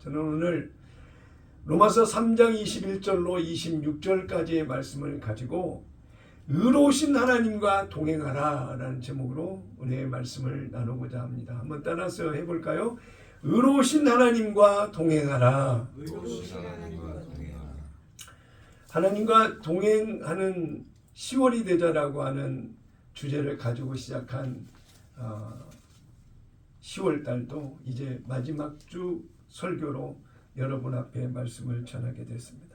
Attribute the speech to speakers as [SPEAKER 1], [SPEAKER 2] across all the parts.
[SPEAKER 1] 저는 오늘 로마서 3장 21절로 26절까지의 말씀을 가지고 의로우신 하나님과 동행하라 라는 제목으로 은혜의 말씀을 나누고자 합니다. 한번 따라서 해볼까요? 의로우신 하나님과 동행하라. 하나님과 동행하는 10월이 되자라고 하는 주제를 가지고 시작한 10월 달도 이제 마지막 주 설교로 여러분 앞에 말씀을 전하게 됐습니다.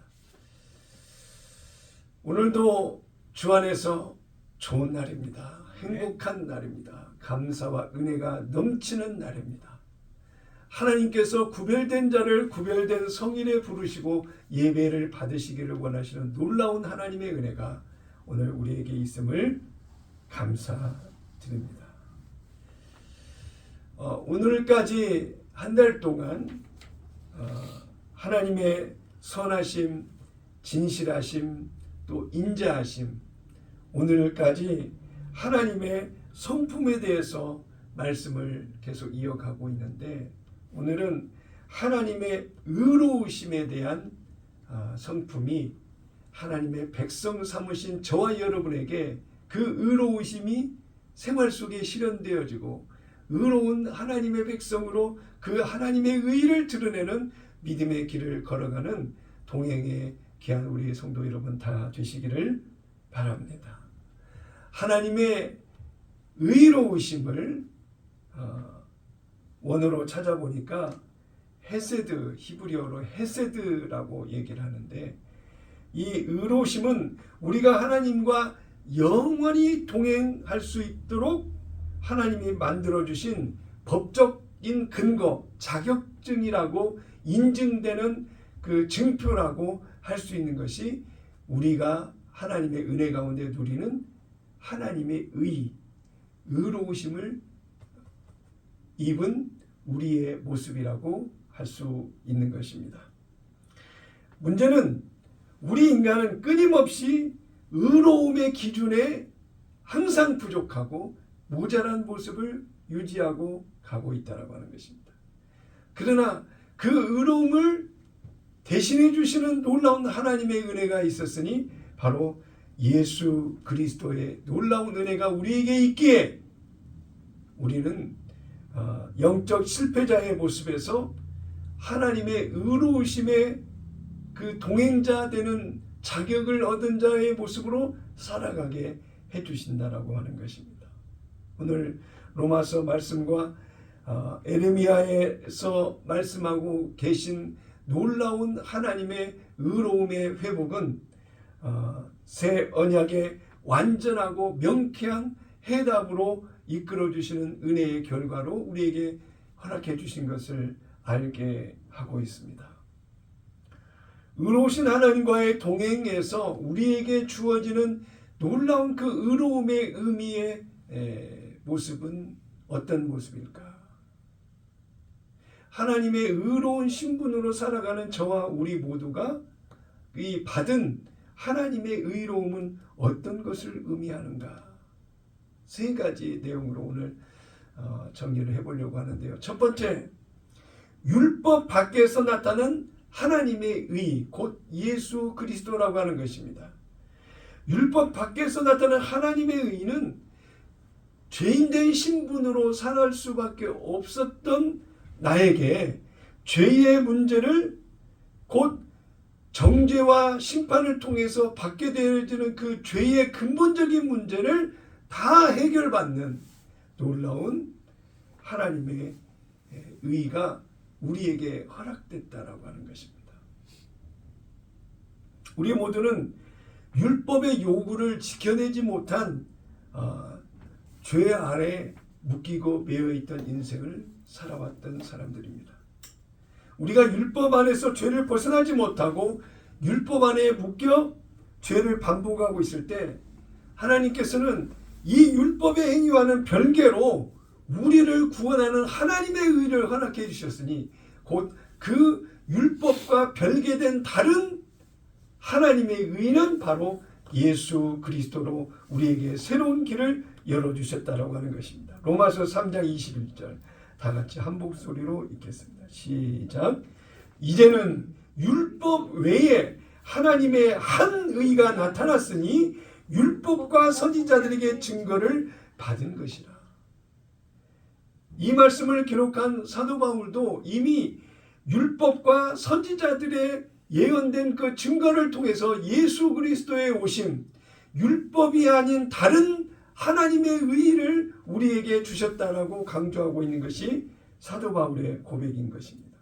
[SPEAKER 1] 오늘도 주 안에서 좋은 날입니다. 행복한 날입니다. 감사와 은혜가 넘치는 날입니다. 하나님께서 구별된 자를 구별된 성일에 부르시고 예배를 받으시기를 원하시는 놀라운 하나님의 은혜가 오늘 우리에게 있음을 감사드립니다. 오늘까지 한 달 동안 하나님의 선하심, 진실하심, 또 인자하심, 오늘까지 하나님의 성품에 대해서 말씀을 계속 이어가고 있는데 오늘은 하나님의 의로우심에 대한 성품이 하나님의 백성 삼으신 저와 여러분에게 그 의로우심이 생활 속에 실현되어지고 의로운 하나님의 백성으로 그 하나님의 의를 드러내는 믿음의 길을 걸어가는 동행에 귀한 우리 성도 여러분 다 되시기를 바랍니다. 하나님의 의로우심을 원어로 찾아보니까 헤세드, 히브리어로 헤세드라고 얘기를 하는데 이 의로우심은 우리가 하나님과 영원히 동행할 수 있도록 하나님이 만들어주신 법적인 근거, 자격증이라고 인증되는 그 증표라고 할 수 있는 것이 우리가 하나님의 은혜 가운데 누리는 하나님의 의로우심을 입은 우리의 모습이라고 할 수 있는 것입니다. 문제는 우리 인간은 끊임없이 의로움의 기준에 항상 부족하고 모자란 모습을 유지하고 가고 있다고 하는 것입니다. 그러나 그 의로움을 대신해 주시는 놀라운 하나님의 은혜가 있었으니 바로 예수 그리스도의 놀라운 은혜가 우리에게 있기에 우리는 영적 실패자의 모습에서 하나님의 의로우심의 그 동행자 되는 자격을 얻은 자의 모습으로 살아가게 해주신다라고 하는 것입니다. 오늘 로마서 말씀과 에레미야에서 말씀하고 계신 놀라운 하나님의 의로움의 회복은 새 언약의 완전하고 명쾌한 해답으로 이끌어 주시는 은혜의 결과로 우리에게 허락해 주신 것을 알게 하고 있습니다. 의로우신 하나님과의 동행에서 우리에게 주어지는 놀라운 그 의로움의 의미의 모습은 어떤 모습일까? 하나님의 의로운 신분으로 살아가는 저와 우리 모두가 이 받은 하나님의 의로움은 어떤 것을 의미하는가? 세 가지 내용으로 오늘 정리를 해보려고 하는데요. 첫 번째, 율법 밖에서 나타난 하나님의 의, 곧 예수 그리스도라고 하는 것입니다. 율법 밖에서 나타난 하나님의 의는 죄인된 신분으로 살아갈 수밖에 없었던 나에게 죄의 문제를 곧 정죄와 심판을 통해서 받게 되어지는 그 죄의 근본적인 문제를 다 해결받는 놀라운 하나님의 의가 우리에게 허락됐다라고 하는 것입니다. 우리 모두는 율법의 요구를 지켜내지 못한 죄 아래 묶이고 매여 있던 인생을 살아왔던 사람들입니다. 우리가 율법 안에서 죄를 벗어나지 못하고 율법 안에 묶여 죄를 반복하고 있을 때 하나님께서는 이 율법의 행위와는 별개로 우리를 구원하는 하나님의 의를 허락해 주셨으니 곧 그 율법과 별개된 다른 하나님의 의는 바로 예수 그리스도로 우리에게 새로운 길을 열어주셨다라고 하는 것입니다. 로마서 3장 21절 다 같이 한 목소리로 읽겠습니다. 시작. 이제는 율법 외에 하나님의 한 의가 나타났으니 율법과 선지자들에게 증거를 받은 것이라. 이 말씀을 기록한 사도 바울도 이미 율법과 선지자들의 예언된 그 증거를 통해서 예수 그리스도의 오심, 율법이 아닌 다른 하나님의 의를 우리에게 주셨다라고 강조하고 있는 것이 사도 바울의 고백인 것입니다.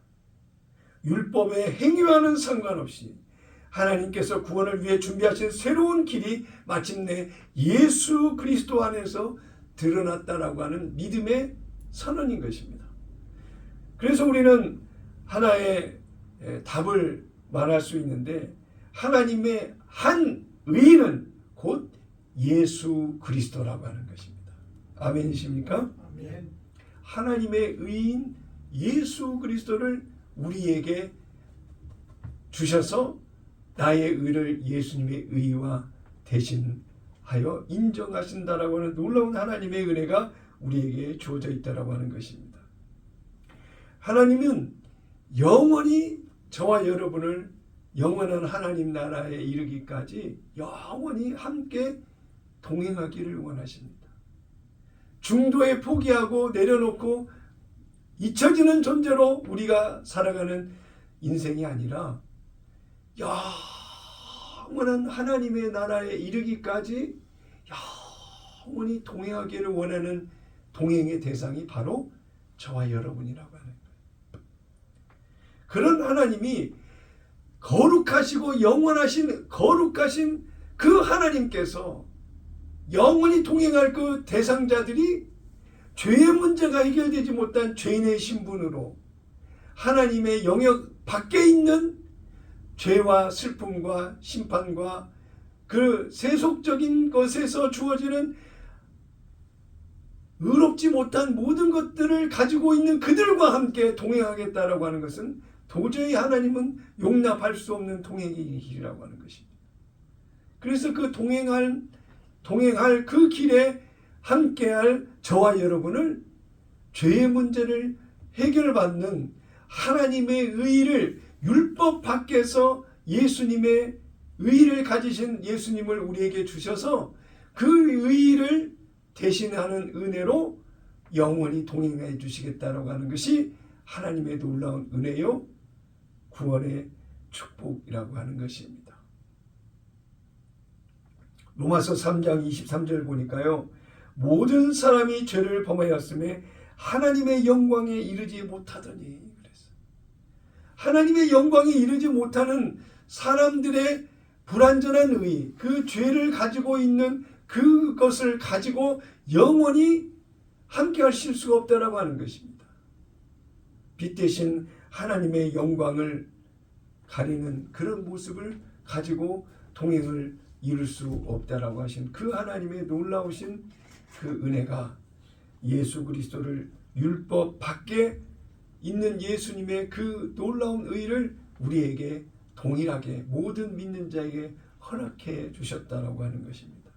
[SPEAKER 1] 율법의 행위와는 상관없이 하나님께서 구원을 위해 준비하신 새로운 길이 마침내 예수 그리스도 안에서 드러났다라고 하는 믿음의 선언인 것입니다. 그래서 우리는 하나의 답을 말할 수 있는데, 하나님의 한 의는 곧 예수 그리스도라고 하는 것입니다. 아멘이십니까?
[SPEAKER 2] 아멘.
[SPEAKER 1] 하나님의 의인 예수 그리스도를 우리에게 주셔서 나의 의를 예수님의 의와 대신하여 인정하신다라고 하는 놀라운 하나님의 은혜가 우리에게 주어져 있다라고 하는 것입니다. 하나님은 영원히 저와 여러분을 영원한 하나님 나라에 이르기까지 영원히 함께 동행하기를 원하십니다. 중도에 포기하고 내려놓고 잊혀지는 존재로 우리가 살아가는 인생이 아니라 영원한 하나님의 나라에 이르기까지 영원히 동행하기를 원하는 동행의 대상이 바로 저와 여러분이라고 하는 거예요. 그런 하나님이 거룩하시고 영원하신 거룩하신 그 하나님께서 영원히 동행할 그 대상자들이 죄의 문제가 해결되지 못한 죄인의 신분으로 하나님의 영역 밖에 있는 죄와 슬픔과 심판과 그 세속적인 것에서 주어지는 의롭지 못한 모든 것들을 가지고 있는 그들과 함께 동행하겠다라고 하는 것은 도저히 하나님은 용납할 수 없는 동행의 길이라고 하는 것입니다. 그래서 그 동행할 그 길에 함께할 저와 여러분을 죄의 문제를 해결받는 하나님의 의를 율법 밖에서 예수님의 의를 가지신 예수님을 우리에게 주셔서 그 의를 대신하는 은혜로 영원히 동행해 주시겠다라고 하는 것이 하나님의 놀라운 은혜요 구원의 축복이라고 하는 것입니다. 로마서 3장 23절 보니까요, 모든 사람이 죄를 범하였음에 하나님의 영광에 이르지 못하더니, 그랬어요. 하나님의 영광에 이르지 못하는 사람들의 불완전한 의, 그 죄를 가지고 있는 그것을 가지고 영원히 함께 하실 수가 없다라고 하는 것입니다. 빛 대신 하나님의 영광을 가리는 그런 모습을 가지고 동행을 이룰 수 없다라고 하신 그 하나님의 놀라우신 그 은혜가 예수 그리스도를 율법 밖에 있는 예수님의 그 놀라운 의를 우리에게 동일하게 모든 믿는 자에게 허락해 주셨다라고 하는 것입니다.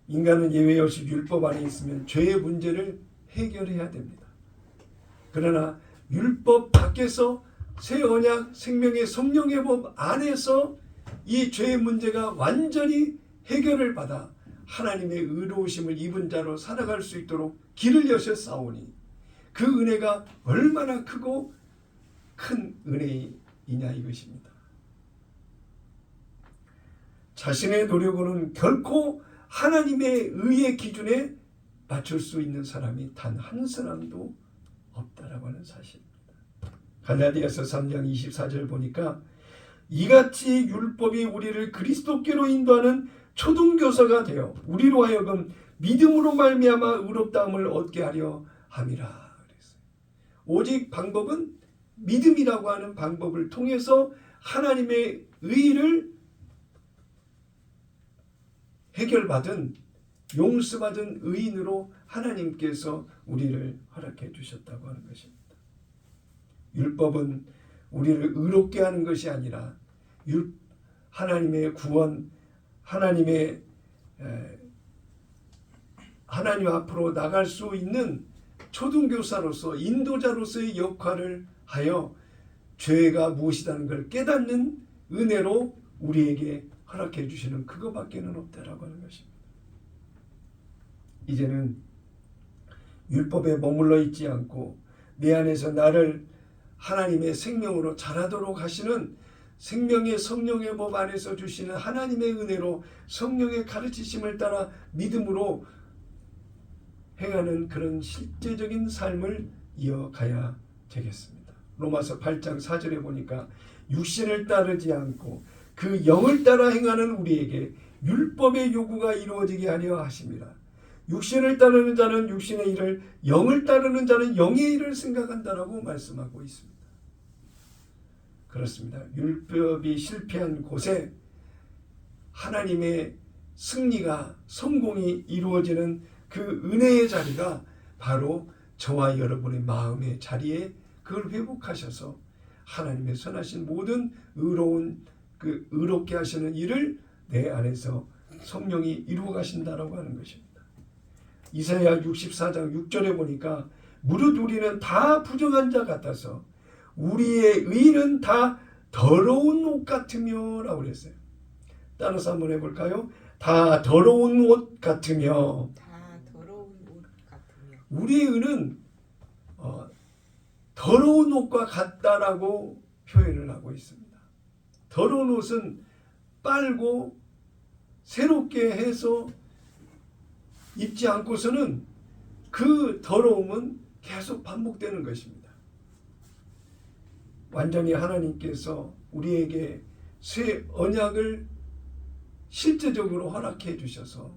[SPEAKER 1] 인간은 예외 없이 율법 안에 있으면 죄의 문제를 해결해야 됩니다. 그러나 율법 밖에서 새 언약 생명의 성령의 법 안에서 이 죄의 문제가 완전히 해결을 받아 하나님의 의로우심을 입은 자로 살아갈 수 있도록 길을 여셨사오니 그 은혜가 얼마나 크고 큰 은혜이냐 이것입니다. 자신의 노력으로는 결코 하나님의 의의 기준에 맞출 수 있는 사람이 단 한 사람도 없다라고 하는 사실입니다. 갈라디아서 3장 24절 보니까 이같이 율법이 우리를 그리스도께로 인도하는 초등교사가 되어 우리로 하여금 믿음으로 말미암아 의롭다함을 얻게 하려 함이라 그랬어요. 오직 방법은 믿음이라고 하는 방법을 통해서 하나님의 의를 해결받은 용서받은 의인으로 하나님께서 우리를 허락해 주셨다고 하는 것입니다. 율법은 우리를 의롭게 하는 것이 아니라 하나님의 구원, 하나님 앞으로 나갈 수 있는 초등교사로서 인도자로서의 역할을 하여 죄가 무엇이라는 걸 깨닫는 은혜로 우리에게 허락해 주시는 그거밖에는 없다라고 하는 것입니다. 이제는 율법에 머물러 있지 않고 내 안에서 나를 하나님의 생명으로 자라도록 하시는 생명의 성령의 법 안에서 주시는 하나님의 은혜로 성령의 가르치심을 따라 믿음으로 행하는 그런 실제적인 삶을 이어가야 되겠습니다. 로마서 8장 4절에 보니까 육신을 따르지 않고 그 영을 따라 행하는 우리에게 율법의 요구가 이루어지게 하려 하십니다. 육신을 따르는 자는 육신의 일을, 영을 따르는 자는 영의 일을 생각한다라고 말씀하고 있습니다. 그렇습니다. 율법이 실패한 곳에 하나님의 승리가, 성공이 이루어지는 그 은혜의 자리가 바로 저와 여러분의 마음의 자리에 그걸 회복하셔서 하나님의 선하신 모든 의롭게 하시는 일을 내 안에서 성령이 이루어 가신다라고 하는 것입니다. 이사야 64장 6절에 보니까 무릇 우리는 다 부정한 자 같아서 우리의 의는 다 더러운 옷 같으며 라고 그랬어요. 따라서 한번 해볼까요? 다 더러운 옷 같으며. 우리의 의는 더러운 옷과 같다라고 표현을 하고 있습니다. 더러운 옷은 빨고 새롭게 해서 입지 않고서는 그 더러움은 계속 반복되는 것입니다. 완전히 하나님께서 우리에게 새 언약을 실제적으로 허락해 주셔서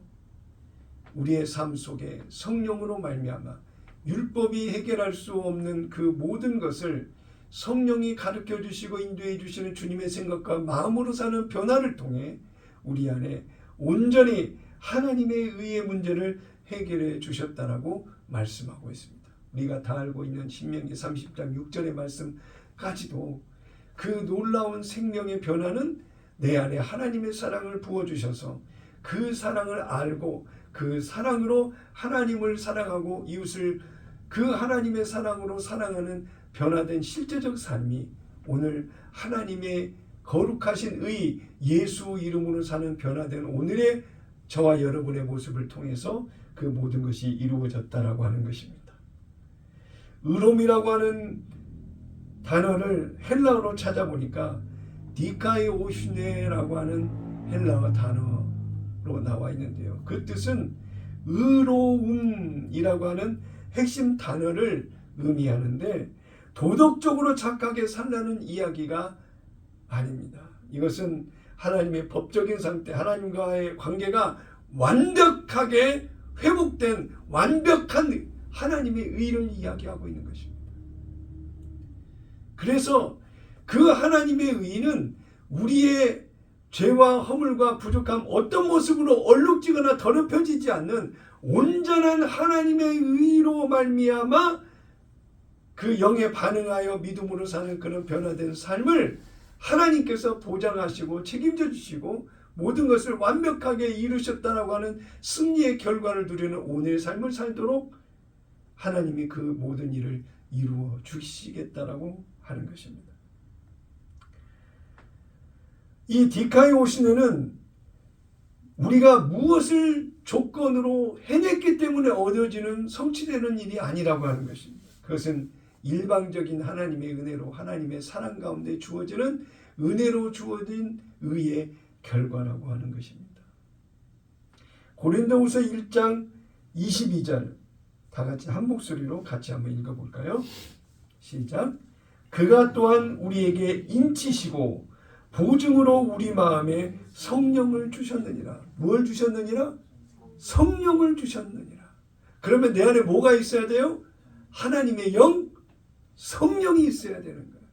[SPEAKER 1] 우리의 삶 속에 성령으로 말미암아 율법이 해결할 수 없는 그 모든 것을 성령이 가르쳐 주시고 인도해 주시는 주님의 생각과 마음으로 사는 변화를 통해 우리 안에 온전히 하나님의 의의 문제를 해결해 주셨다라고 말씀하고 있습니다. 우리가 다 알고 있는 신명기 30장 6절의 말씀까지도 그 놀라운 생명의 변화는 내 안에 하나님의 사랑을 부어주셔서 그 사랑을 알고 그 사랑으로 하나님을 사랑하고 이웃을 그 하나님의 사랑으로 사랑하는 변화된 실제적 삶이 오늘 하나님의 거룩하신 의 예수 이름으로 사는 변화된 오늘의 저와 여러분의 모습을 통해서 그 모든 것이 이루어졌다라고 하는 것입니다. 의로움이라고 하는 단어를 헬라어로 찾아보니까 디카이오시네라고 하는 헬라어 단어로 나와 있는데요. 그 뜻은 의로움이라고 하는 핵심 단어를 의미하는데 도덕적으로 착하게 살라는 이야기가 아닙니다. 이것은 하나님의 법적인 상태, 하나님과의 관계가 완벽하게 회복된 완벽한 하나님의 의를 이야기하고 있는 것입니다. 그래서 그 하나님의 의는 우리의 죄와 허물과 부족함 어떤 모습으로 얼룩지거나 더럽혀지지 않는 온전한 하나님의 의로 말미암아 그 영에 반응하여 믿음으로 사는 그런 변화된 삶을 하나님께서 보장하시고 책임져 주시고 모든 것을 완벽하게 이루셨다라고 하는 승리의 결과를 누리는 오늘의 삶을 살도록 하나님이 그 모든 일을 이루어 주시겠다라고 하는 것입니다. 이 디카이오시네는 우리가 무엇을 조건으로 해냈기 때문에 얻어지는 성취되는 일이 아니라고 하는 것입니다. 그것은 일방적인 하나님의 은혜로 하나님의 사랑 가운데 주어지는 은혜로 주어진 의의 결과라고 하는 것입니다. 고린도후서 1장 22절 다 같이 한 목소리로 같이 한번 읽어볼까요? 시작. 그가 또한 우리에게 인치시고 보증으로 우리 마음에 성령을 주셨느니라. 뭘 주셨느니라? 성령을 주셨느니라. 그러면 내 안에 뭐가 있어야 돼요? 하나님의 영, 성령이 있어야 되는 거예요.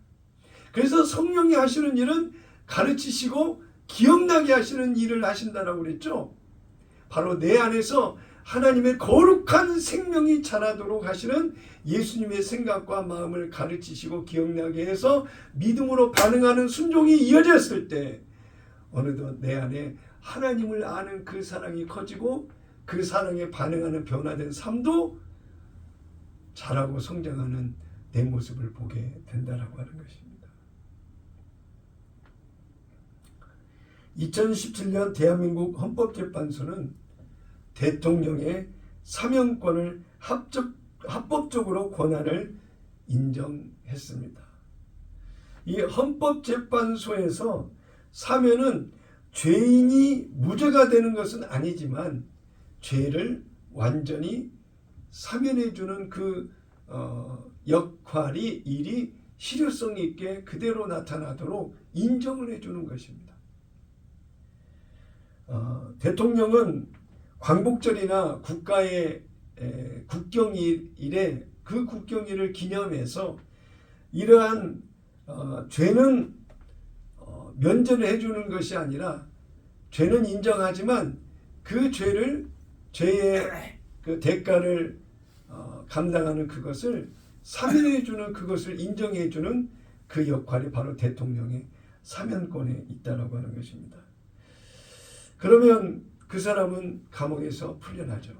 [SPEAKER 1] 그래서 성령이 하시는 일은 가르치시고 기억나게 하시는 일을 하신다라고 그랬죠. 바로 내 안에서 하나님의 거룩한 생명이 자라도록 하시는 예수님의 생각과 마음을 가르치시고 기억나게 해서 믿음으로 반응하는 순종이 이어졌을 때 어느덧 내 안에 하나님을 아는 그 사랑이 커지고 그 사랑에 반응하는 변화된 삶도 자라고 성장하는 내 모습을 보게 된다라고 하는 것입니다. 2017년 대한민국 헌법재판소는 대통령의 사면권을 합법적으로 권한을 인정했습니다. 이 헌법재판소에서 사면은 죄인이 무죄가 되는 것은 아니지만 죄를 완전히 사면해주는 그 역할이 일이 실효성 있게 그대로 나타나도록 인정을 해주는 것입니다. 대통령은 광복절이나 국가의 국경일에 그 국경일을 기념해서 이러한 죄는 면제를 해주는 것이 아니라 죄는 인정하지만 그 죄의 그 대가를 감당하는 그것을 사면해주는 그것을 인정해주는 그 역할이 바로 대통령의 사면권에 있다라고 하는 것입니다. 그러면 그 사람은 감옥에서 풀려나죠.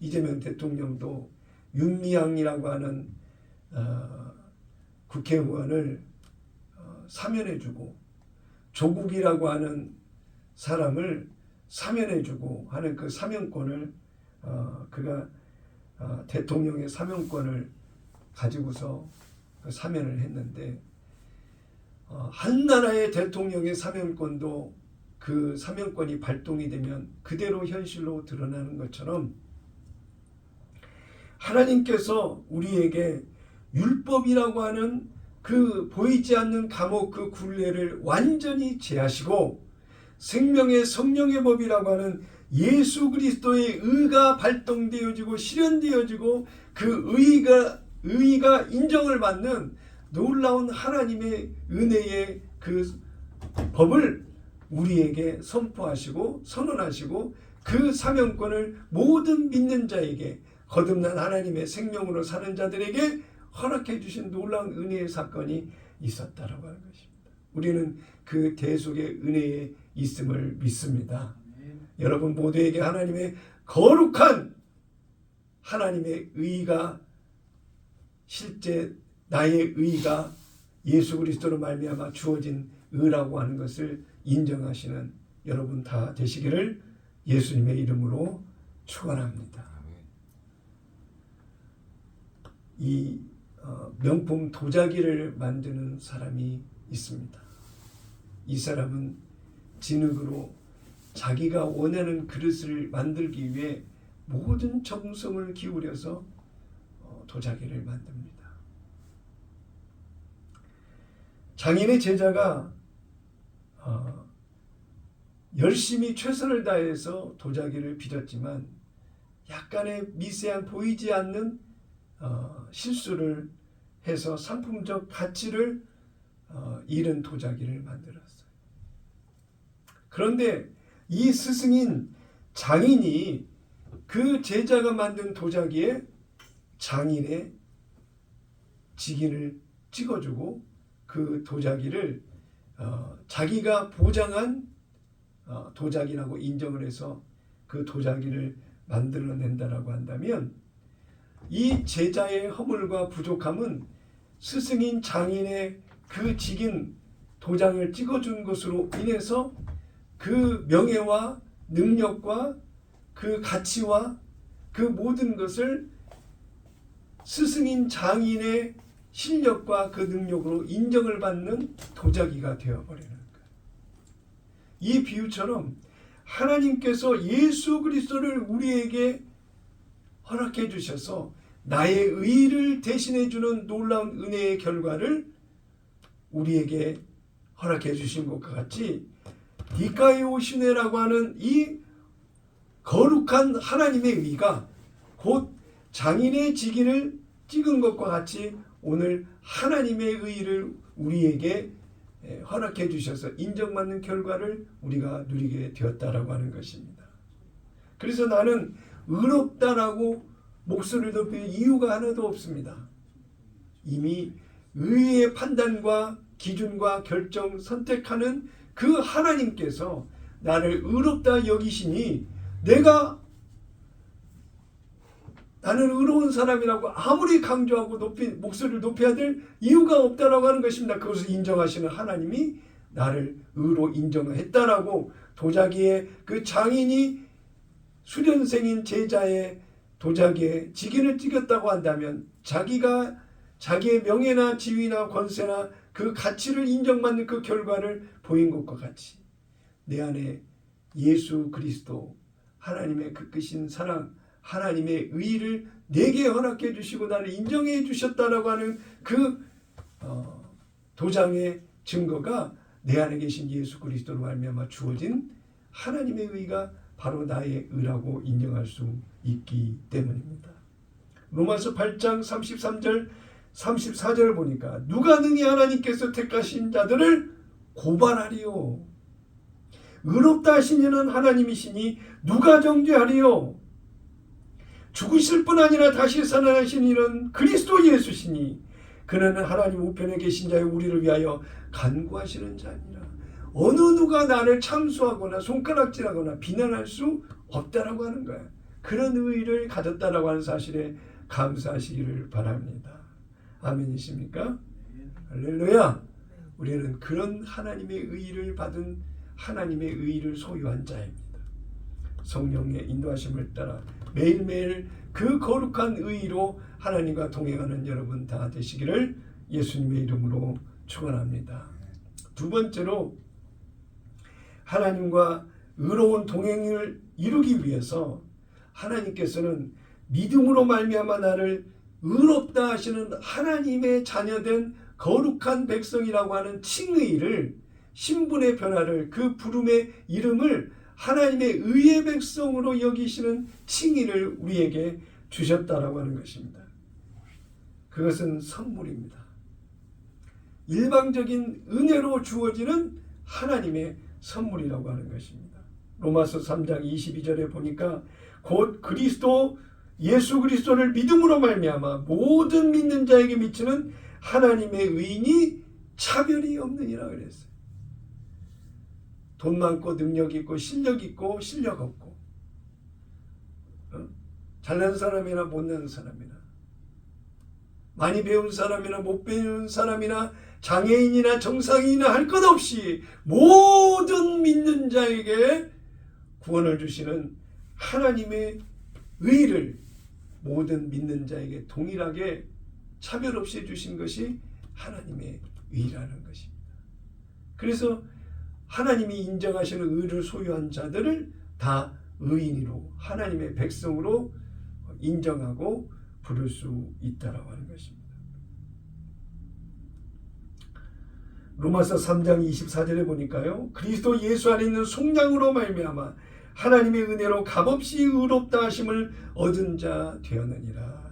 [SPEAKER 1] 이재명 대통령도 윤미향이라고 하는 국회의원을 사면해주고 조국이라고 하는 사람을 사면해주고 하는 그 사면권을 그가 대통령의 사면권을 가지고서 그 사면을 했는데 한 나라의 대통령의 사면권도 그 사면권이 발동이 되면 그대로 현실로 드러나는 것처럼 하나님께서 우리에게 율법이라고 하는 그 보이지 않는 감옥 그 굴레를 완전히 제하시고 생명의 성령의 법이라고 하는 예수 그리스도의 의가 발동되어지고 실현되어지고 그 의가 인정을 받는 놀라운 하나님의 은혜의 그 법을 우리에게 선포하시고 선언하시고 그 사명권을 모든 믿는 자에게 거듭난 하나님의 생명으로 사는 자들에게 허락해 주신 놀라운 은혜의 사건이 있었다라고 하는 것입니다. 우리는 그 대속의 은혜에 있음을 믿습니다. 여러분 모두에게 하나님의 거룩한 하나님의 의가 실제 나의 의가 예수 그리스도로 말미암아 주어진 의라고 하는 것을 인정하시는 여러분 다 되시기를 예수님의 이름으로 축원합니다. 이 명품 도자기를 만드는 사람이 있습니다. 이 사람은 진흙으로 자기가 원하는 그릇을 만들기 위해 모든 정성을 기울여서 도자기를 만듭니다. 장인의 제자가 열심히 최선을 다해서 도자기를 빚었지만 약간의 미세한 보이지 않는 실수를 해서 상품적 가치를 잃은 도자기를 만들었어요. 그런데 이 스승인 장인이 그 제자가 만든 도자기에 장인의 직인을 찍어주고 그 도자기를 자기가 보장한 도자기라고 인정을 해서 그 도자기를 만들어낸다라고 한다면 이 제자의 허물과 부족함은 스승인 장인의 그 직인 도장을 찍어준 것으로 인해서 그 명예와 능력과 그 가치와 그 모든 것을 스승인 장인의 실력과 그 능력으로 인정을 받는 도자기가 되어버리는 거예요. 이 비유처럼 하나님께서 예수 그리스도를 우리에게 허락해 주셔서 나의 의를 대신해 주는 놀라운 은혜의 결과를 우리에게 허락해 주신 것과 같이 디카이오시네라고 하는 이 거룩한 하나님의 의가 곧 장인의 직인을 찍은 것과 같이 오늘 하나님의 의를 우리에게 허락해 주셔서 인정받는 결과를 우리가 누리게 되었다라고 하는 것입니다. 그래서 나는 의롭다라고 목소리를 높일 이유가 하나도 없습니다. 이미 의의 판단과 기준과 결정, 선택하는 그 하나님께서 나를 의롭다 여기시니 나는 의로운 사람이라고 아무리 강조하고 목소리를 높여야 될 이유가 없다라고 하는 것입니다. 그것을 인정하시는 하나님이 나를 의로 인정했다라고 도자기의 그 장인이 수련생인 제자의 도자기에 직인을 찍었다고 한다면 자기가 자기의 명예나 지위나 권세나 그 가치를 인정받는 그 결과를 보인 것과 같이 내 안에 예수 그리스도 하나님의 그 크신 사랑 하나님의 의를 내게 허락해 주시고 나를 인정해 주셨다라고 하는 그 도장의 증거가 내 안에 계신 예수 그리스도로 말미암아 주어진 하나님의 의가 바로 나의 의라고 인정할 수 있기 때문입니다. 로마서 8장 33절 34절을 보니까 누가 능히 하나님께서 택하신 자들을 고발하리요. 의롭다 하신 이는 하나님이시니 누가 정죄하리요. 죽으실 뿐 아니라 다시 살아나신 이는 그리스도 예수시니 그는 하나님 우편에 계신 자의 우리를 위하여 간구하시는 자니라. 어느 누가 나를 참수하거나 손가락질하거나 비난할 수 없다라고 하는 거야. 그런 의의를 가졌다라고 하는 사실에 감사하시기를 바랍니다. 아멘이십니까? 할렐루야. 우리는 그런 하나님의 의의를 받은 하나님의 의의를 소유한 자입니다. 성령의 인도하심을 따라 매일매일 그 거룩한 의의로 하나님과 동행하는 여러분 다 되시기를 예수님의 이름으로 축원합니다. 두 번째로 하나님과 의로운 동행을 이루기 위해서 하나님께서는 믿음으로 말미암아 나를 의롭다 하시는 하나님의 자녀된 거룩한 백성이라고 하는 칭의를 신분의 변화를 그 부름의 이름을 하나님의 의의 백성으로 여기시는 칭의를 우리에게 주셨다라고 하는 것입니다. 그것은 선물입니다. 일방적인 은혜로 주어지는 하나님의 선물이라고 하는 것입니다. 로마서 3장 22절에 보니까 곧 그리스도 예수 그리스도를 믿음으로 말미암아 모든 믿는 자에게 미치는 하나님의 의인이 차별이 없느니라 그랬어요. 돈 많고 능력 있고 실력 있고 실력 없고 잘난 사람이나 못난 사람이나 많이 배운 사람이나 못 배운 사람이나 장애인이나 정상인이나 할 것 없이 모든 믿는 자에게 구원을 주시는 하나님의 의를 모든 믿는 자에게 동일하게 차별 없이 주신 것이 하나님의 의라는 것입니다. 그래서 하나님이 인정하시는 의를 소유한 자들을 다 의인으로 하나님의 백성으로 인정하고 부를 수 있다라고 하는 것입니다. 로마서 3장 24절에 보니까요. 그리스도 예수 안에 있는 속량으로 말미암아 하나님의 은혜로 값없이 의롭다 하심을 얻은 자 되었느니라.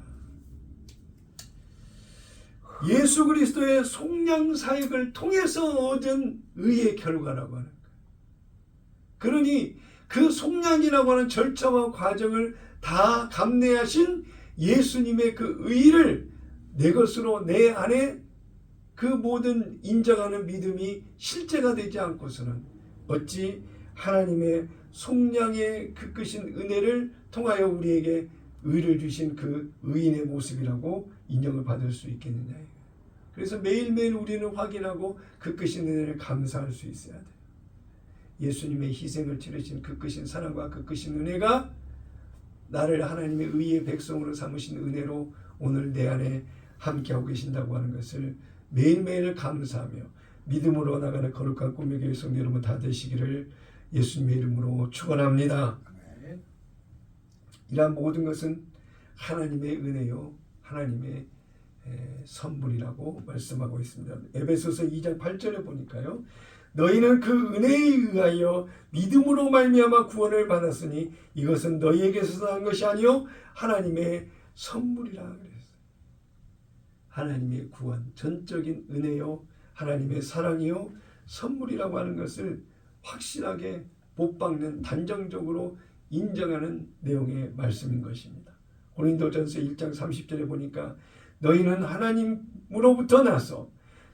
[SPEAKER 1] 예수 그리스도의 속량 사역을 통해서 얻은 의의 결과라고 하는 거예요. 그러니 그 속량이라고 하는 절차와 과정을 다 감내하신 예수님의 그 의를 내 것으로 내 안에 그 모든 인정하는 믿음이 실제가 되지 않고서는 어찌 하나님의 속량의 그 크신 은혜를 통하여 우리에게 의를 주신 그 의인의 모습이라고 인정을 받을 수 있겠느냐. 그래서 매일매일 우리는 확인하고 그 크신 은혜를 감사할 수 있어야 돼요. 예수님의 희생을 치르신 그 크신 사랑과 그 크신 은혜가 나를 하나님의 의의 백성으로 삼으신 은혜로 오늘 내 안에 함께하고 계신다고 하는 것을 매일매일 감사하며 믿음으로 나가는 거룩한 꿈의 교회 성도 여러분 다 되시기를 예수님의 이름으로 축원합니다. 이러한 모든 것은 하나님의 은혜요 하나님의 선물이라고 말씀하고 있습니다. 에베소서 2장 8절에 보니까요. 너희는 그 은혜에 의하여 믿음으로 말미암아 구원을 받았으니 이것은 너희에게서 난 것이 아니요 하나님의 선물이라 그랬어요. 하나님의 구원, 전적인 은혜요 하나님의 사랑이요 선물이라고 하는 것을 확실하게 못 박는 단정적으로 인정하는 내용의 말씀인 것입니다. 고린도전서 1장 30절에 보니까 너희는 하나님으로부터 나서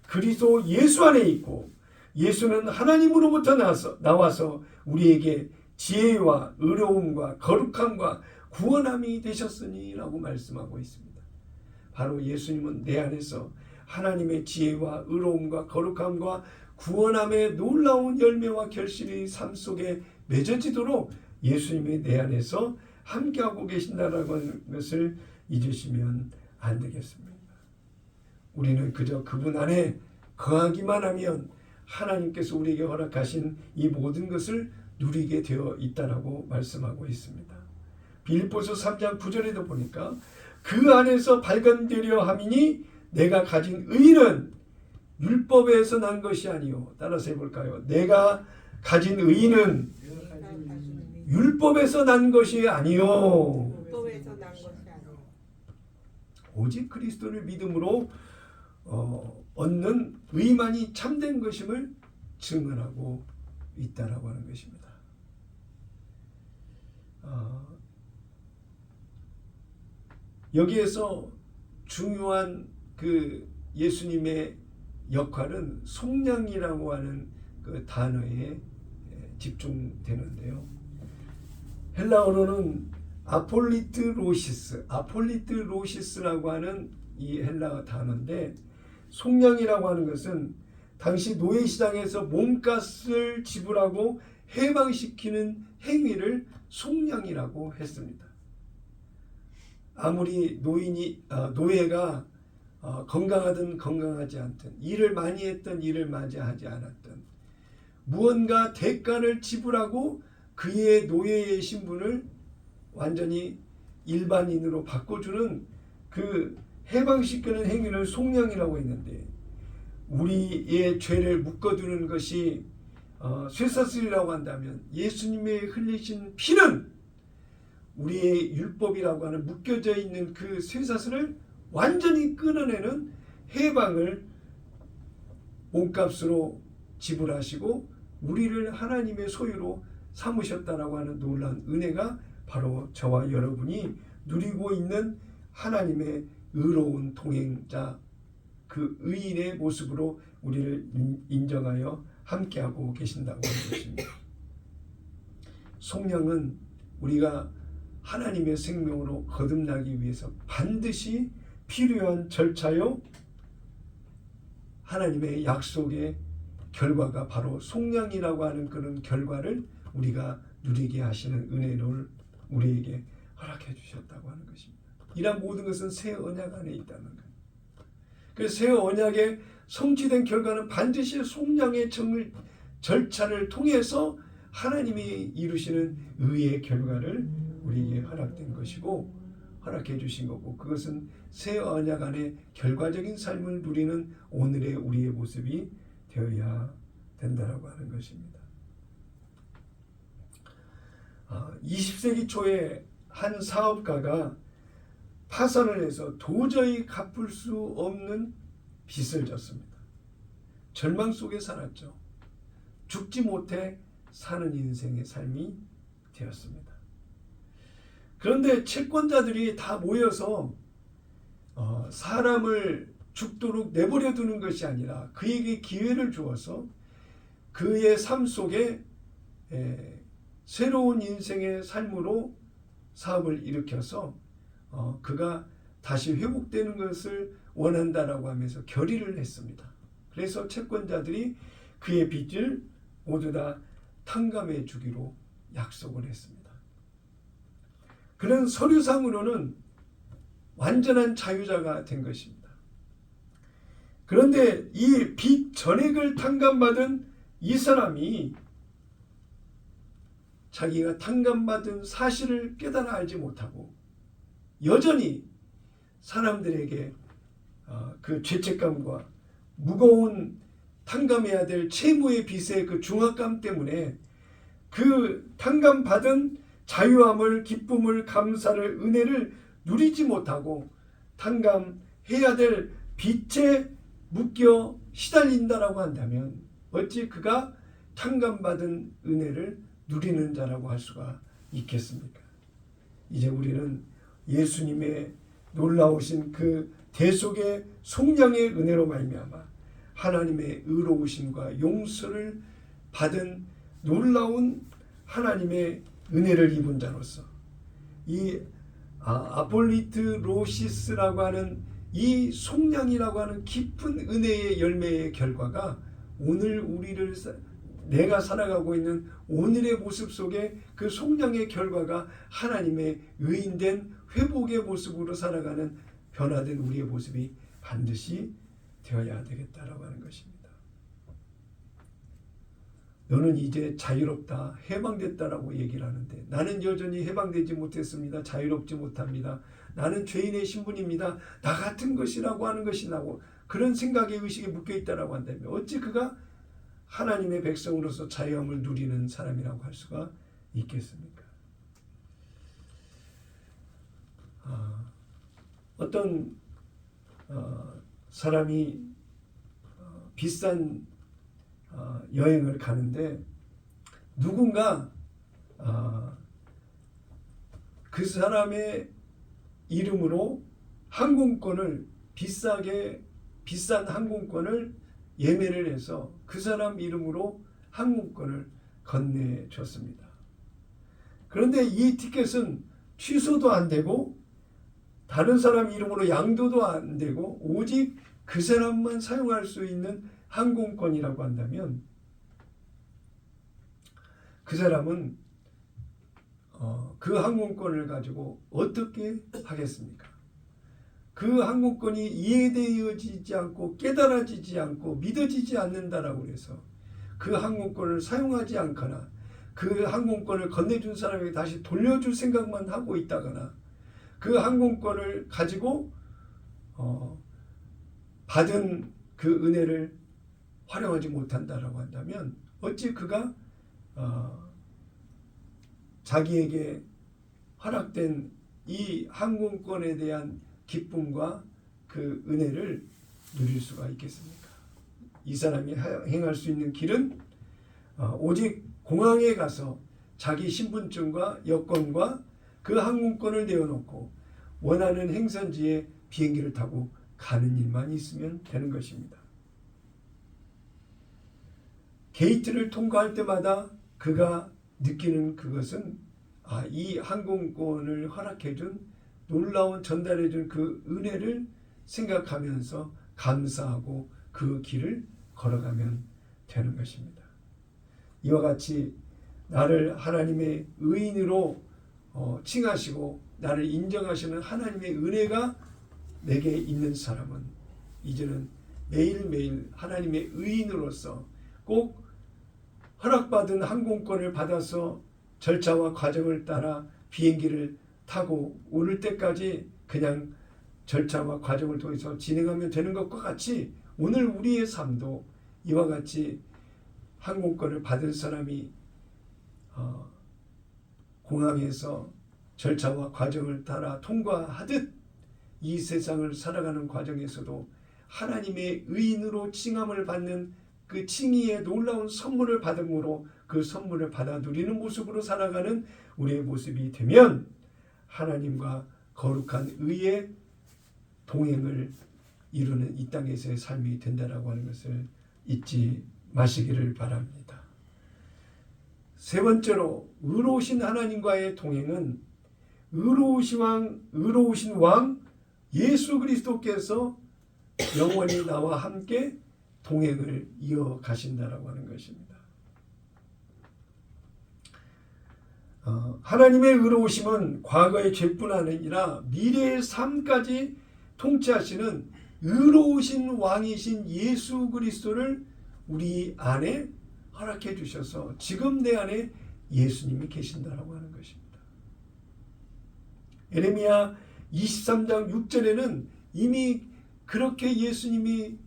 [SPEAKER 1] 그리스도 예수 안에 있고 예수는 하나님으로부터 나와서 우리에게 지혜와 의로움과 거룩함과 구원함이 되셨으니 라고 말씀하고 있습니다. 바로 예수님은 내 안에서 하나님의 지혜와 의로움과 거룩함과 구원함의 놀라운 열매와 결실이 삶 속에 맺어지도록 예수님이 내 안에서 함께하고 계신다는 것을 잊으시면 안 되겠습니다. 우리는 그저 그분 안에 거하기만 하면 하나님께서 우리에게 허락하신 이 모든 것을 누리게 되어 있다라고 말씀하고 있습니다. 빌립보서 3장 9절에도 보니까 그 안에서 발견되려 함이니 내가 가진 의는 율법에서 난 것이 아니요. 따라서 해볼까요? 내가 가진 의는 율법에서 난 것이 아니요. 오직 그리스도를 믿음으로 얻는 의만이 참된 것임을 증언하고 있다라고 하는 것입니다. 여기에서 중요한 그 예수님의 역할은 속량이라고 하는 그 단어에 집중되는데요. 헬라어로는 아폴리트로시스라고 하는 이 헬라어 단어인데, 속량이라고 하는 것은 당시 노예시장에서 몸값을 지불하고 해방시키는 행위를 속량이라고 했습니다. 아무리 노예가 건강하든 건강하지 않든, 일을 많이 했든 일을 많이 하지 않았든 무언가 대가를 지불하고 그의 노예의 신분을 완전히 일반인으로 바꿔주는 그 해방시키는 행위를 속량이라고 했는데, 우리의 죄를 묶어두는 것이 쇠사슬이라고 한다면 예수님의 흘리신 피는 우리의 율법이라고 하는 묶여져 있는 그 쇠사슬을 완전히 끊어내는 해방을 몸값으로 지불하시고 우리를 하나님의 소유로 삼으셨다라고 하는 놀라운 은혜가 바로 저와 여러분이 누리고 있는 하나님의 의로운 동행자, 그 의인의 모습으로 우리를 인정하여 함께하고 계신다고 하는 것입니다. 속량은 우리가 하나님의 생명으로 거듭나기 위해서 반드시 필요한 절차요, 하나님의 약속의 결과가 바로 속량이라고 하는 그런 결과를 우리가 누리게 하시는 은혜를 우리에게 허락해 주셨다고 하는 것입니다. 이런 모든 것은 새 언약 안에 있다는 거예요. 그래서 새 언약의 성취된 결과는 반드시 속량의 절차를 통해서 하나님이 이루시는 의의 결과를 우리에게 허락된 것이고 허락해 주신 거고, 그것은 새 언약 안에 결과적인 삶을 누리는 오늘의 우리의 모습이 되어야 된다라고 하는 것입니다. 20세기 초에 한 사업가가 파산을 해서 도저히 갚을 수 없는 빚을 졌습니다. 절망 속에 살았죠. 죽지 못해 사는 인생의 삶이 되었습니다. 그런데 채권자들이 다 모여서 사람을 죽도록 내버려 두는 것이 아니라 그에게 기회를 주어서 그의 삶 속에 새로운 인생의 삶으로 사업을 일으켜서 그가 다시 회복되는 것을 원한다라고 하면서 결의를 했습니다. 그래서 채권자들이 그의 빚을 모두 다 탕감해 주기로 약속을 했습니다. 그는 서류상으로는 완전한 자유자가 된 것입니다. 그런데 이 빚 전액을 탕감받은 이 사람이 자기가 탕감받은 사실을 깨달아 알지 못하고 여전히 사람들에게 그 죄책감과 무거운 탕감해야 될 채무의 빚의 그 중압감 때문에 그 탕감받은 자유함을, 기쁨을, 감사를, 은혜를 누리지 못하고 탕감해야 될 빚에 묶여 시달린다라고 한다면 어찌 그가 탕감받은 은혜를 누리는 자라고 할 수가 있겠습니까? 이제 우리는 예수님의 놀라우신 그 대속의 속량의 은혜로 말미암아 하나님의 의로우심과 용서를 받은 놀라운 하나님의 은혜를 입은 자로서 이 아폴리트로시스라고 하는 이 속량이라고 하는 깊은 은혜의 열매의 결과가 오늘 내가 살아가고 있는 오늘의 모습 속에 그 속량의 결과가 하나님의 의인된 회복의 모습으로 살아가는 변화된 우리의 모습이 반드시 되어야 되겠다라고 하는 것입니다. 너는 이제 자유롭다, 해방됐다라고 얘기를 하는데 나는 여전히 해방되지 못했습니다. 자유롭지 못합니다. 나는 죄인의 신분입니다. 나 같은 것이라고 하는 것이 나고 그런 생각에 의식에 묶여있다라고 한다면 어찌 그가 하나님의 백성으로서 자유함을 누리는 사람이라고 할 수가 있겠습니까? 어떤 사람이 비싼 여행을 가는데 누군가 그 사람의 이름으로 항공권을 비싼 항공권을 예매를 해서 그 사람 이름으로 항공권을 건네줬습니다. 그런데 이 티켓은 취소도 안 되고 다른 사람 이름으로 양도도 안 되고 오직 그 사람만 사용할 수 있는 항공권이라고 한다면 그 사람은 그 항공권을 가지고 어떻게 하겠습니까? 그 항공권이 이해되어지지 않고 깨달아지지 않고 믿어지지 않는다라고 해서 그 항공권을 사용하지 않거나 그 항공권을 건네준 사람에게 다시 돌려줄 생각만 하고 있다거나 그 항공권을 가지고 받은 그 은혜를 활용하지 못한다라고 한다면 어찌 그가 자기에게 허락된 이 항공권에 대한 기쁨과 그 은혜를 누릴 수가 있겠습니까? 이 사람이 행할 수 있는 길은 오직 공항에 가서 자기 신분증과 여권과 그 항공권을 내어놓고 원하는 행선지에 비행기를 타고 가는 일만 있으면 되는 것입니다. 게이트를 통과할 때마다 그가 느끼는 그것은 이 항공권을 허락해준 놀라운 전달해준 그 은혜를 생각하면서 감사하고 그 길을 걸어가면 되는 것입니다. 이와 같이 나를 하나님의 의인으로 칭하시고 나를 인정하시는 하나님의 은혜가 내게 있는 사람은 이제는 매일매일 하나님의 의인으로서 꼭 허락받은 항공권을 받아서 절차와 과정을 따라 비행기를 타고 오를 때까지 그냥 절차와 과정을 통해서 진행하면 되는 것과 같이 오늘 우리의 삶도 이와 같이 항공권을 받은 사람이 공항에서 절차와 과정을 따라 통과하듯 이 세상을 살아가는 과정에서도 하나님의 의인으로 칭함을 받는 그 칭의의 놀라운 선물을 받음으로 그 선물을 받아 누리는 모습으로 살아가는 우리의 모습이 되면 하나님과 거룩한 의의 동행을 이루는 이 땅에서의 삶이 된다라고 하는 것을 잊지 마시기를 바랍니다. 세 번째로 의로우신 하나님과의 동행은 의로우신 왕 예수 그리스도께서 영원히 나와 함께 동행을 이어가신다라고 하는 것입니다. 하나님의 의로우심은 과거의 죄뿐 아니라 미래의 삶까지 통치하시는 의로우신 왕이신 예수 그리스도를 우리 안에 허락해 주셔서 지금 내 안에 예수님이 계신다라고 하는 것입니다. 예레미야 23장 6절에는 이미 그렇게 예수님이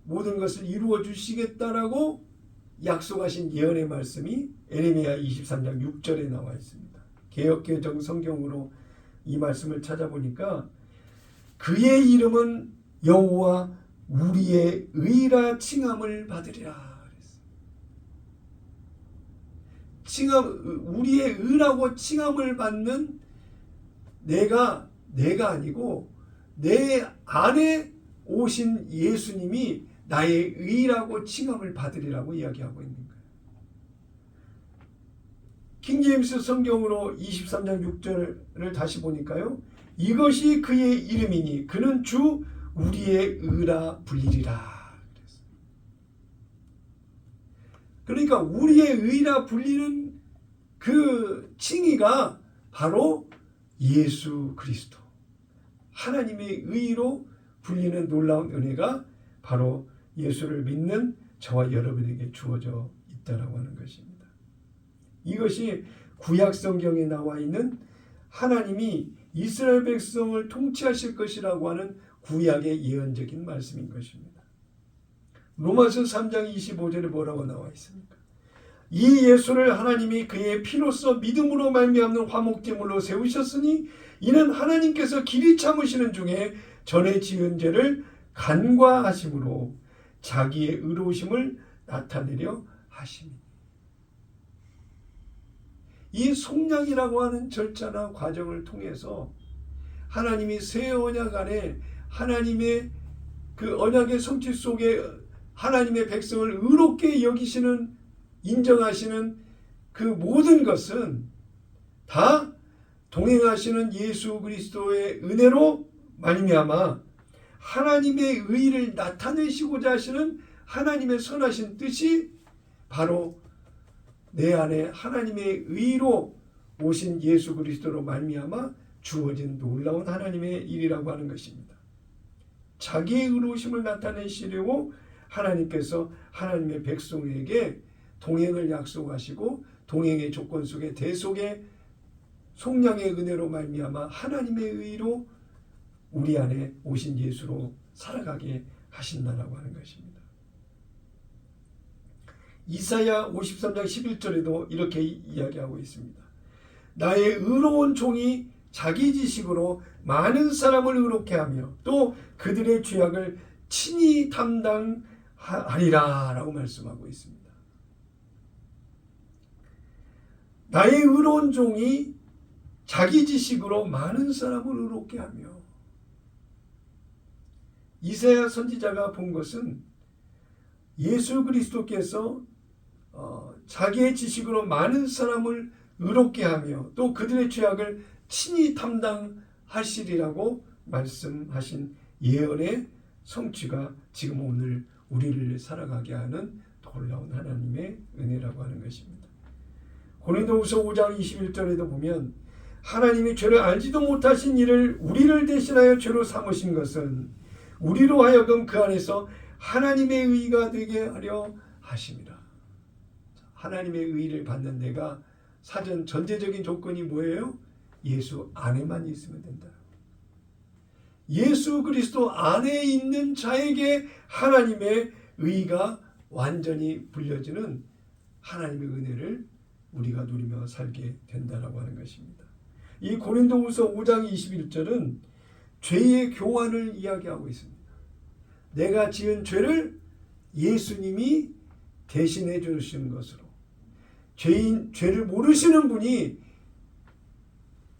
[SPEAKER 1] 모든 것을 이루어 주시겠다라고 약속하신 예언의 말씀이 예레미야 23장 6절에 나와 있습니다. 개역개정 성경으로 이 말씀을 찾아보니까 그의 이름은 여호와 우리의 의라 칭함을 받으리라. 우리의 의라고 칭함을 받는 내가 아니고 내 안에 오신 예수님이 나의 의라고 칭함을 받으리라고 이야기하고 있는 거예요. 킹제임스 성경으로 23장 6절을 다시 보니까요. 이것이 그의 이름이니 그는 주 우리의 의라 불리리라. 그러니까 우리의 의라 불리는 그 칭의가 바로 예수 그리스도, 하나님의 의로 불리는 놀라운 은혜가 바로 예수를 믿는 저와 여러분에게 주어져 있다라고 하는 것입니다. 이것이 구약 성경에 나와 있는 하나님이 이스라엘 백성을 통치하실 것이라고 하는 구약의 예언적인 말씀인 것입니다. 로마서 3장 25절에 뭐라고 나와 있습니까? 이 예수를 하나님이 그의 피로써 믿음으로 말미암는 화목제물로 세우셨으니 이는 하나님께서 길이 참으시는 중에 전에 지은 죄를 간과하심으로 자기의 의로우심을 나타내려 하심이니. 이 속량이라고 하는 절차나 과정을 통해서 하나님이 새 언약 안에 하나님의 그 언약의 성취 속에 하나님의 백성을 의롭게 여기시는, 인정하시는 그 모든 것은 다 동행하시는 예수 그리스도의 은혜로 말미암아 하나님의 의를 나타내시고자 하시는 하나님의 선하신 뜻이 바로 내 안에 하나님의 의로 오신 예수 그리스도로 말미암아 주어진 놀라운 하나님의 일이라고 하는 것입니다. 자기의 의로우심을 나타내시려고 하나님께서 하나님의 백성에게 동행을 약속하시고 동행의 조건 속에 대속의 속량의 은혜로 말미암아 하나님의 의로 우리 안에 오신 예수로 살아가게 하신다라고 하는 것입니다. 이사야 53장 11절에도 이렇게 이야기하고 있습니다. 나의 의로운 종이 자기 지식으로 많은 사람을 의롭게 하며 또 그들의 죄악을 친히 담당하리라 라고 말씀하고 있습니다. 나의 의로운 종이 자기 지식으로 많은 사람을 의롭게 하며, 이사야 선지자가 본 것은 예수 그리스도께서 자기의 지식으로 많은 사람을 의롭게 하며 또 그들의 죄악을 친히 담당하시리라고 말씀하신 예언의 성취가 지금 오늘 우리를 살아가게 하는 놀라운 하나님의 은혜라고 하는 것입니다. 고린도후서 5장 21절에도 보면 하나님이 죄를 알지도 못하신 이를 우리를 대신하여 죄로 삼으신 것은 우리로 하여금 그 안에서 하나님의 의가 되게 하려 하심이라. 하나님의 의를 받는 데가 사전 전제적인 조건이 뭐예요? 예수 안에만 있으면 된다. 예수 그리스도 안에 있는 자에게 하나님의 의가 완전히 불려지는 하나님의 은혜를 우리가 누리며 살게 된다라고 하는 것입니다. 이 고린도후서 5장 21절은 죄의 교환을 이야기하고 있습니다. 내가 지은 죄를 예수님이 대신해 주시는 것으로, 죄를 모르시는 분이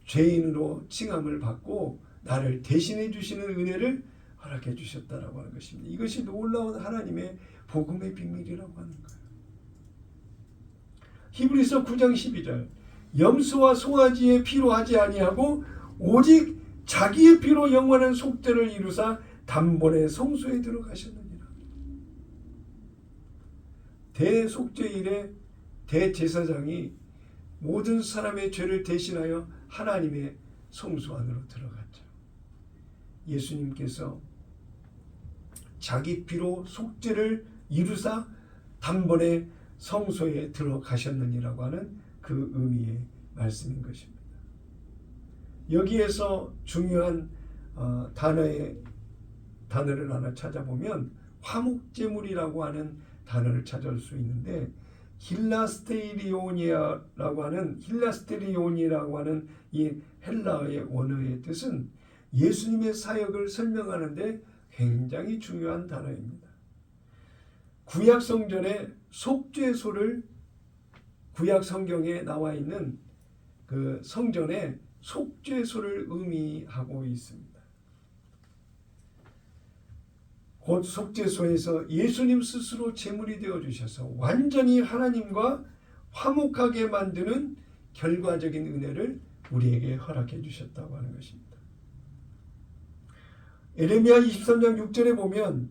[SPEAKER 1] 죄인으로 칭함을 받고 나를 대신해 주시는 은혜를 허락해 주셨다라고 하는 것입니다. 이것이 놀라운 하나님의 복음의 비밀이라고 하는 거예요. 히브리서 9장 12절 염소와 송아지의 피로 하지 아니하고 오직 자기의 피로 영원한 속죄를 이루사 단번에 성소에 들어가셨느니라. 대속죄일에 대제사장이 모든 사람의 죄를 대신하여 하나님의 성소 안으로 들어갔죠. 예수님께서 자기 피로 속죄를 이루사 단번에 성소에 들어가셨느니라고 하는 그 의미의 말씀인 것입니다. 여기에서 중요한 단어를 하나 찾아보면 화목제물이라고 하는 단어를 찾을 수 있는데 힐라스테리온이라고 하는 이 헬라어의 원어의 뜻은 예수님의 사역을 설명하는데 굉장히 중요한 단어입니다. 구약 성전에 속죄소를, 구약 성경에 나와 있는 그 성전에 속죄소를 의미하고 있습니다. 곧 속죄소에서 예수님 스스로 제물이 되어 주셔서 완전히 하나님과 화목하게 만드는 결과적인 은혜를 우리에게 허락해 주셨다고 하는 것입니다. 에레미야 23장 6절에 보면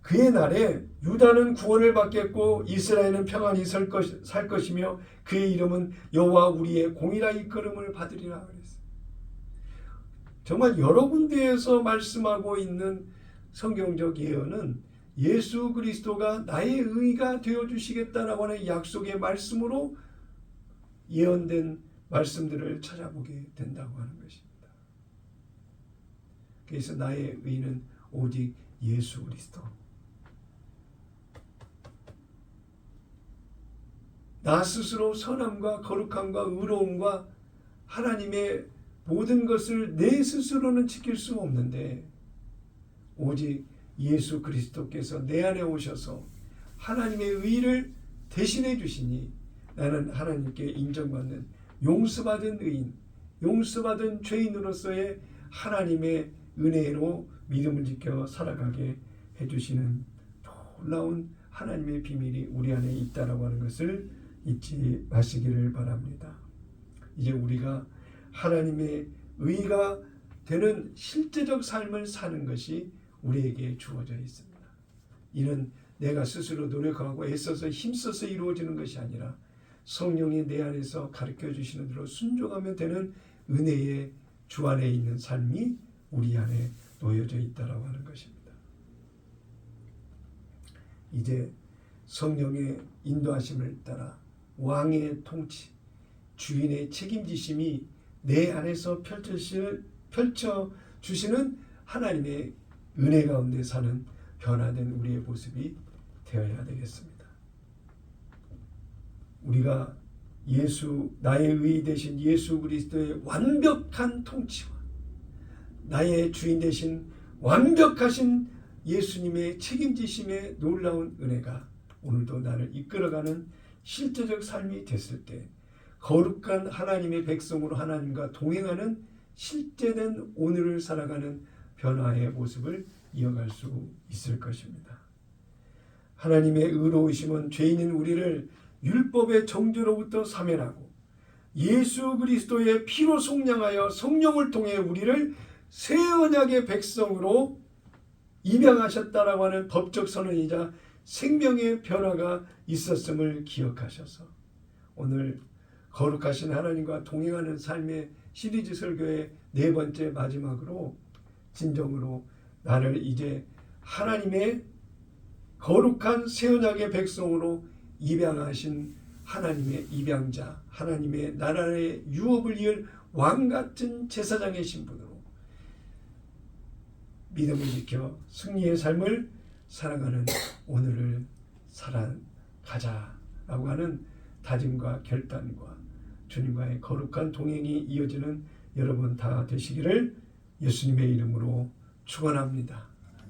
[SPEAKER 1] 그의 날에 유다는 구원을 받겠고 이스라엘은 평안히 살 것이며 그의 이름은 여호와 우리의 공의라 일컬음을 받으리라 그랬어요. 정말 여러 군데에서 말씀하고 있는 성경적 예언은 예수 그리스도가 나의 의가 되어주시겠다라고 하는 약속의 말씀으로 예언된 말씀들을 찾아보게 된다고 하는 것입니다. 그래서 나의 의는 오직 예수 그리스도. 나 스스로 선함과 거룩함과 의로움과 하나님의 모든 것을 내 스스로는 지킬 수 없는데 오직 예수 그리스도께서 내 안에 오셔서 하나님의 의를 대신해 주시니 나는 하나님께 인정받는 용서받은 의인, 용서받은 죄인으로서의 하나님의 은혜로 믿음을 지켜 살아가게 해주시는 놀라운 하나님의 비밀이 우리 안에 있다라고 하는 것을 잊지 마시기를 바랍니다. 이제 우리가 하나님의 의가 되는 실제적 삶을 사는 것이 우리에게 주어져 있습니다. 이는 내가 스스로 노력하고 애써서 힘써서 이루어지는 것이 아니라 성령이 내 안에서 가르쳐 주시는 대로 순종하면 되는 은혜의 주 안에 있는 삶이 우리 안에 놓여져 있다라고 하는 것입니다. 이제 성령의 인도하심을 따라 왕의 통치, 주인의 책임지심이 내 안에서 펼쳐주시는 하나님의 은혜 가운데 사는 변화된 우리의 모습이 되어야 되겠습니다. 우리가 나의 의 되신 예수 그리스도의 완벽한 통치와 나의 주인 되신 완벽하신 예수님의 책임지심의 놀라운 은혜가 오늘도 나를 이끌어가는 실제적 삶이 됐을 때 거룩한 하나님의 백성으로 하나님과 동행하는 실제된 오늘을 살아가는 변화의 모습을 이어갈 수 있을 것입니다. 하나님의 의로우심은 죄인인 우리를 율법의 정죄로부터 사면하고 예수 그리스도의 피로 속량하여 성령을 통해 우리를 새 언약의 백성으로 입양하셨다라고 하는 법적 선언이자 생명의 변화가 있었음을 기억하셔서 오늘 거룩하신 하나님과 동행하는 삶의 시리즈 설교의 4번째 마지막으로 진정으로 나를 이제 하나님의 거룩한 새 언약의 백성으로 입양하신 하나님의 입양자, 하나님의 나라의 유업을 이을 왕같은 제사장의 신분으로 믿음을 지켜 승리의 삶을 살아가는 오늘을 살아가자라고 하는 다짐과 결단과 주님과의 거룩한 동행이 이어지는 여러분 다 되시기를 예수님의 이름으로 축원합니다.